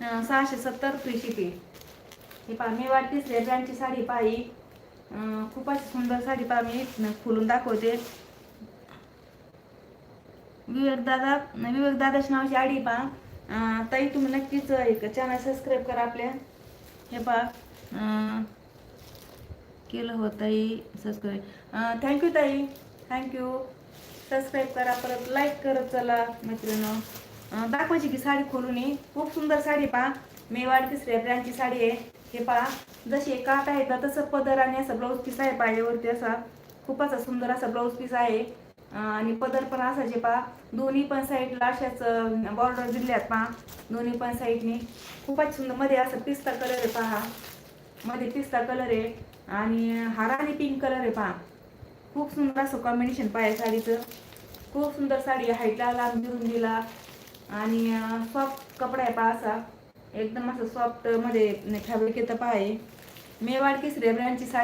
670 free shipping. हे पहा मेवाड तिसऱ्या ब्रँडची साडी पाही. खूपच सुंदर साडी पहा, मी खोलून दाखवते. विवेक दादाच्या नावाची आडी पहा. ताई तुम्ही नक्कीच एक चॅनल सबस्क्राईब करा आपल्या. हे पहा केलं होतं ताई सबस्क्राईब. थँक्यू ताई, थँक्यू. सबस्क्राईब करा, परत लाईक करत चला मैत्रिणी. दाखवायची की साडी खोलून. खूप सुंदर साडी पहा, मेवाड तिसऱ्या ब्रँडची साडी आहे. हे पहा जशी काठ आहे तसं पदर आणि असं ब्लाऊज पीस आहे पायावरती. असा खूपच सुंदर असा ब्लाऊज पीस आहे. आणि पदर पण असायचे पहा. दोन्ही पण साईडला अशाच बॉर्डर दिल्यात पहा, दोन्ही पण साईडनी. खूपच सुंदर. मध्ये असं पिस्ता कलर आहे पहा, मध्ये पिस्ता कलर आहे आणि हा राणी पिंक कलर आहे पहा. खूप सुंदर असं कॉम्बिनेशन पहा साडीचं. खूप सुंदर साडी. हाईटला लांब रुंदीला आणि सॉफ्ट कपडा आहे पहा. असा एकदम असं सॉफ्ट मध्ये फॅब्रिक येतं पहा. मेवाड तिसऱ्या ब्रँडची साडी.